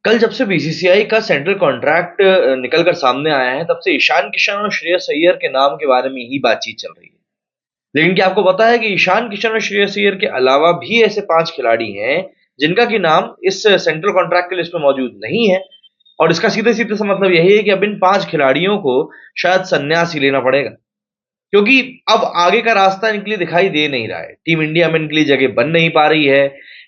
कल जब से बीसीसीआई का सेंट्रल कॉन्ट्रैक्ट निकल कर सामने आया है, तब से ईशान किशन और श्रेयस अय्यर के नाम के बारे में ही बातचीत चल रही है। लेकिन क्या आपको पता है कि ईशान किशन और श्रेयस अय्यर के अलावा भी ऐसे 5 खिलाड़ी हैं जिनका कि नाम इस सेंट्रल कॉन्ट्रैक्ट के लिस्ट में मौजूद नहीं है। और इसका सीधे-सीधे सा मतलब यही है कि अब इन 5 खिलाड़ियों को शायद संन्यास ही लेना पड़ेगा। क्योंकि अब आगे का रास्ता इनके लिए दिखाई दे नहीं रहा है। टीम इंडिया में इनके लिए जगह बन नहीं पा रही है।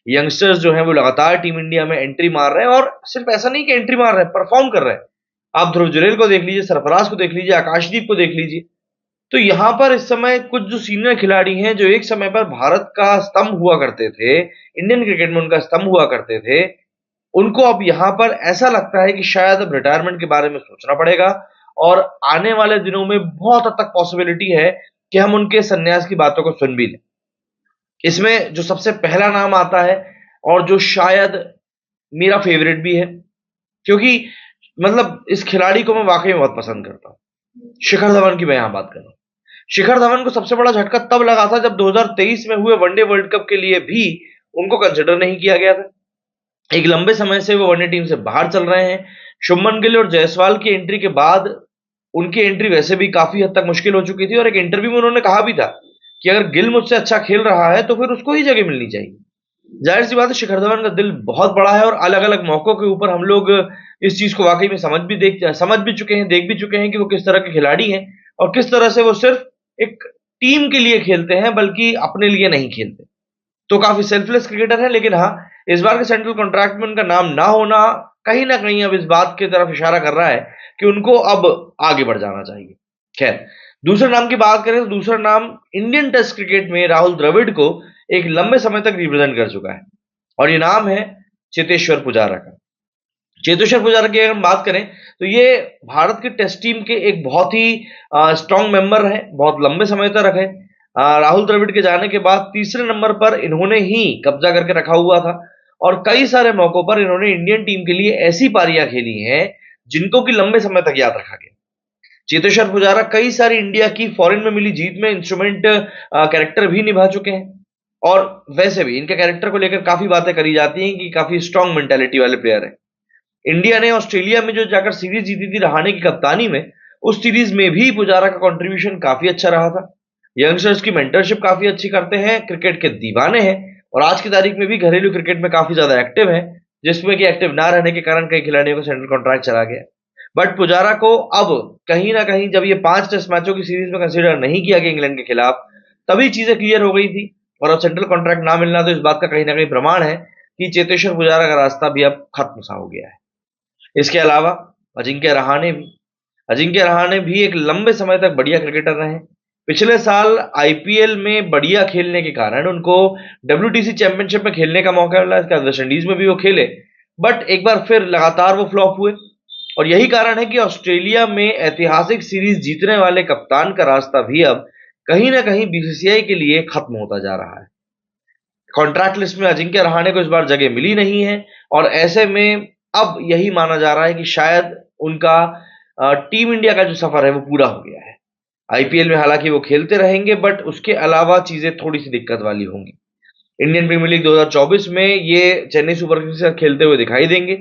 यंगस्टर्स जो हैं वो लगातार टीम इंडिया में एंट्री मार रहे हैं, और सिर्फ ऐसा नहीं कि एंट्री मार रहे हैं, परफॉर्म कर रहे हैं। आप ध्रुव जुरैल को देख लीजिए, सरफराज को देख लीजिए, आकाशदीप को देख लीजिए। तो यहाँ पर इस समय कुछ जो सीनियर खिलाड़ी हैं, जो एक समय पर भारत का स्तंभ हुआ करते थे, इंडियन क्रिकेट में उनका स्तंभ हुआ करते थे, उनको अब यहाँ पर ऐसा लगता है कि शायद अब रिटायरमेंट के बारे में सोचना पड़ेगा। और आने वाले दिनों में बहुत हद तक पॉसिबिलिटी है कि हम उनके संन्यास की बातों को सुन भी लें। इसमें जो सबसे पहला नाम आता है, और जो शायद मेरा फेवरेट भी है, क्योंकि मतलब इस खिलाड़ी को मैं वाकई में बहुत पसंद करता हूं। शिखर धवन की मैं यहां बात कर रहा हूं। शिखर धवन को सबसे बड़ा झटका तब लगा था जब 2023 में हुए वनडे वर्ल्ड कप के लिए भी उनको कंसिडर नहीं किया गया था। एक लंबे समय से वो वनडे टीम से बाहर चल रहे हैं। शुभमन गिल और जायसवाल की एंट्री के बाद उनकी एंट्री वैसे भी काफी हद तक मुश्किल हो चुकी थी, और एक इंटरव्यू में उन्होंने कहा भी था कि अगर गिल मुझसे अच्छा खेल रहा है तो फिर उसको ही जगह मिलनी चाहिए। जाहिर सी बात है, शिखर धवन का दिल बहुत बड़ा है, और अलग अलग मौकों के ऊपर हम लोग इस चीज को वाकई में समझ भी चुके हैं, देख भी चुके हैं कि वो किस तरह के खिलाड़ी हैं, और किस तरह से वो सिर्फ एक टीम के लिए खेलते हैं, बल्कि अपने लिए नहीं खेलते। तो काफी सेल्फलेस क्रिकेटर है। लेकिन हाँ, इस बार के सेंट्रल कॉन्ट्रैक्ट में उनका नाम ना होना कहीं ना कहीं अब इस बात की तरफ इशारा कर रहा है कि उनको अब आगे बढ़ जाना चाहिए। खैर, दूसरे नाम की बात करें तो दूसरा नाम इंडियन टेस्ट क्रिकेट में राहुल द्रविड़ को एक लंबे समय तक रिप्रेजेंट कर चुका है, और ये नाम है चेतेश्वर पुजारा का। चेतेश्वर पुजारा की अगर हम बात करें तो ये भारत की टेस्ट टीम के एक बहुत ही स्ट्रांग मेंबर है, बहुत लंबे समय तक रखे। राहुल द्रविड़ के जाने के बाद तीसरे नंबर पर इन्होंने ही कब्जा करके रखा हुआ था, और कई सारे मौकों पर इन्होंने इंडियन टीम के लिए ऐसी पारियां खेली हैं जिनको कि लंबे समय तक याद रखा गया। चेतेश्वर पुजारा कई सारी इंडिया की फॉरेन में मिली जीत में इंस्ट्रूमेंट कैरेक्टर भी निभा चुके हैं, और वैसे भी इनके कैरेक्टर को लेकर काफी बातें करी जाती हैं कि काफी स्ट्रांग मेंटालिटी वाले प्लेयर हैं। इंडिया ने ऑस्ट्रेलिया में जो जाकर सीरीज जीती थी रहाणे की कप्तानी में, उस सीरीज में भी पुजारा का कंट्रीब्यूशन काफी अच्छा रहा था। यंगस्टर्स की मेंटरशिप काफी अच्छी करते हैं, क्रिकेट के दीवाने हैं, और आज की तारीख में भी घरेलू क्रिकेट में काफी ज्यादा एक्टिव है, जिसमें कि एक्टिव ना रहने के कारण कई खिलाड़ियों को सेंट्रल कॉन्ट्रैक्ट चला गया। बट पुजारा को अब कहीं ना कहीं जब ये 5 टेस्ट मैचों की सीरीज में कंसीडर नहीं किया गया इंग्लैंड के खिलाफ, तभी चीजें क्लियर हो गई थी। और अब सेंट्रल कॉन्ट्रैक्ट ना मिलना तो इस बात का कहीं ना कहीं प्रमाण है कि चेतेश्वर पुजारा का रास्ता भी अब खत्म सा हो गया है। इसके अलावा अजिंक्य रहाणे भी एक लंबे समय तक बढ़िया क्रिकेटर रहे। पिछले साल आईपीएल में बढ़िया खेलने के कारण उनको डब्ल्यूटीसी चैंपियनशिप में खेलने का मौका मिला। इसका वेस्ट इंडीज में भी वो खेले, बट एक बार फिर लगातार वो फ्लॉप हुए, और यही कारण है कि ऑस्ट्रेलिया में ऐतिहासिक सीरीज जीतने वाले कप्तान का रास्ता भी अब कहीं ना कहीं बीसीसीआई के लिए खत्म होता जा रहा है। कॉन्ट्रैक्ट लिस्ट में अजिंक्य रहाणे को इस बार जगह मिली नहीं है, और ऐसे में अब यही माना जा रहा है कि शायद उनका टीम इंडिया का जो सफर है वो पूरा हो गया है। आईपीएल में हालांकि वो खेलते रहेंगे, बट उसके अलावा चीजें थोड़ी सी दिक्कत वाली होंगी। इंडियन प्रीमियर लीग 2024 में ये चेन्नई सुपर किंग्स के साथ खेलते हुए दिखाई देंगे।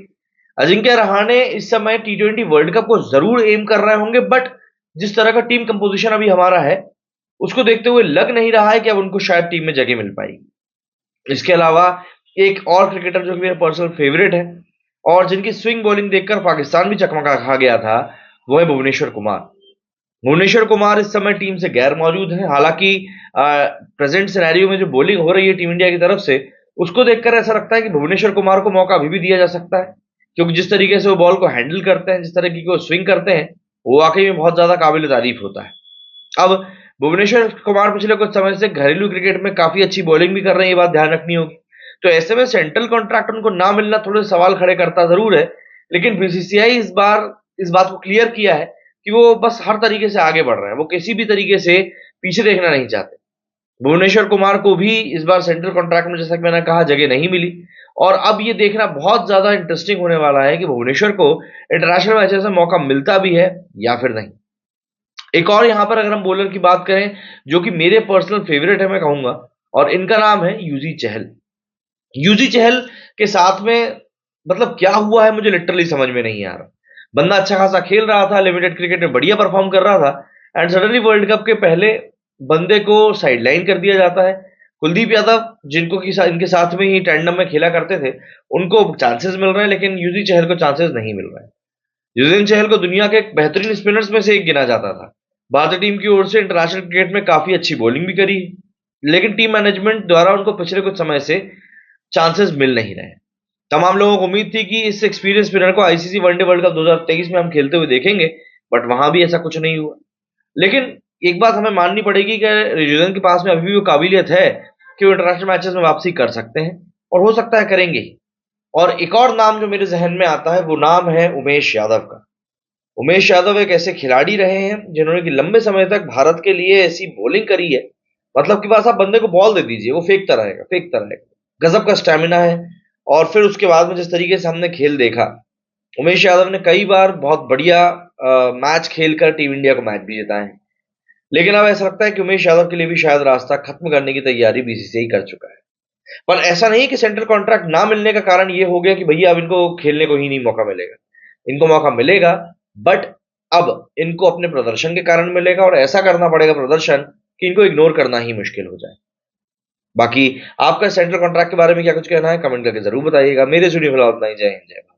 अजिंक्य रहाणे इस समय टी20 वर्ल्ड कप को जरूर एम कर रहे होंगे, बट जिस तरह का टीम कंपोजिशन अभी हमारा है, उसको देखते हुए लग नहीं रहा है कि अब उनको शायद टीम में जगह मिल पाएगी। इसके अलावा एक और क्रिकेटर जो कि मेरा पर्सनल फेवरेट है, और जिनकी स्विंग बॉलिंग देखकर पाकिस्तान भी चकमका खा गया था, वो है भुवनेश्वर कुमार। भुवनेश्वर कुमार इस समय टीम से गैर मौजूद है। हालांकि प्रेजेंट सिनेरियो में जो बॉलिंग हो रही है टीम इंडिया की तरफ से, उसको देखकर ऐसा लगता है कि भुवनेश्वर कुमार को मौका अभी भी दिया जा सकता है, क्योंकि जिस तरीके से वो बॉल को हैंडल करते हैं, जिस तरीके की वो स्विंग करते हैं, वो वाकई में बहुत ज्यादा काबिल तारीफ होता है। अब भुवनेश्वर कुमार पिछले कुछ समय से घरेलू क्रिकेट में काफी अच्छी बॉलिंग भी कर रहे हैं, ये बात ध्यान रखनी होगी। तो ऐसे में सेंट्रल कॉन्ट्रैक्ट उनको ना मिलना थोड़े सवाल खड़े करता जरूर है, लेकिन बीसीसीआई इस बार इस बात को क्लियर किया है कि वो बस हर तरीके से आगे बढ़ रहे हैं, वो किसी भी तरीके से पीछे देखना नहीं चाहते। भुवनेश्वर कुमार को भी इस बार सेंट्रल कॉन्ट्रैक्ट में, जैसा कि मैंने कहा, जगह नहीं मिली, और अब ये देखना बहुत ज्यादा इंटरेस्टिंग होने वाला है कि भुवनेश्वर को इंटरनेशनल मैचेस में मौका मिलता भी है या फिर नहीं। एक और यहां पर अगर हम बॉलर की बात करें जो कि मेरे पर्सनल फेवरेट है, मैं कहूंगा, और इनका नाम है यूजी चहल। यूजी चहल के साथ में मतलब क्या हुआ है मुझे लिटरली समझ में नहीं आ रहा। बंदा अच्छा खासा खेल रहा था, लिमिटेड क्रिकेट में बढ़िया परफॉर्म कर रहा था, एंड सडनली वर्ल्ड कप के पहले बंदे को साइडलाइन कर दिया जाता है। कुलदीप यादव, जिनको इनके साथ में ही टैंडम में खेला करते थे, उनको चांसेस मिल रहे हैं, लेकिन युजवेंद्र चहल को चांसेस नहीं मिल रहे हैं। युजवेंद्र चहल को दुनिया के बेहतरीन स्पिनर्स में से एक गिना जाता था। भारतीय टीम की ओर से इंटरनेशनल क्रिकेट में काफी अच्छी बॉलिंग भी करी है, लेकिन टीम मैनेजमेंट द्वारा उनको पिछले कुछ समय से चांसेस मिल नहीं रहे। तमाम लोगों को उम्मीद थी कि इस एक्सपीरियंस स्पिनर को आईसीसी वनडे वर्ल्ड कप 2023 में हम खेलते हुए देखेंगे, बट वहां भी ऐसा कुछ नहीं हुआ। लेकिन एक बात हमें माननी पड़ेगी कि युजवेंद्र के पास में अभी भी वो काबिलियत है कि वो इंटरनेशनल मैचेस में वापसी कर सकते हैं, और हो सकता है करेंगे ही। और एक और नाम जो मेरे जहन में आता है वो नाम है उमेश यादव का। उमेश यादव एक ऐसे खिलाड़ी रहे हैं जिन्होंने कि लंबे समय तक भारत के लिए ऐसी बॉलिंग करी है, मतलब कि बस आप बंदे को बॉल दे दीजिए वो फेंकता रहेगा फेंकता रहेगा। गजब का स्टैमिना है। और फिर उसके बाद में जिस तरीके से हमने खेल देखा, उमेश यादव ने कई बार बहुत बढ़िया मैच खेलकर टीम इंडिया को मैच भी जिताए हैं। लेकिन अब ऐसा लगता है कि उमेश यादव के लिए भी शायद रास्ता खत्म करने की तैयारी बीसीसीआई कर चुका है। पर ऐसा नहीं कि सेंट्रल कॉन्ट्रैक्ट ना मिलने का कारण ये हो गया कि भैया अब इनको खेलने को ही नहीं मौका मिलेगा। इनको मौका मिलेगा, बट अब इनको अपने प्रदर्शन के कारण मिलेगा, और ऐसा करना पड़ेगा प्रदर्शन कि इनको इग्नोर करना ही मुश्किल हो जाए। बाकी आपका सेंट्रल कॉन्ट्रैक्ट के बारे में क्या कुछ कहना है, कमेंट करके जरूर बताइएगा। मेरे स्टूडियो फिलहाल उतना ही। जय हिंद, जय भारत।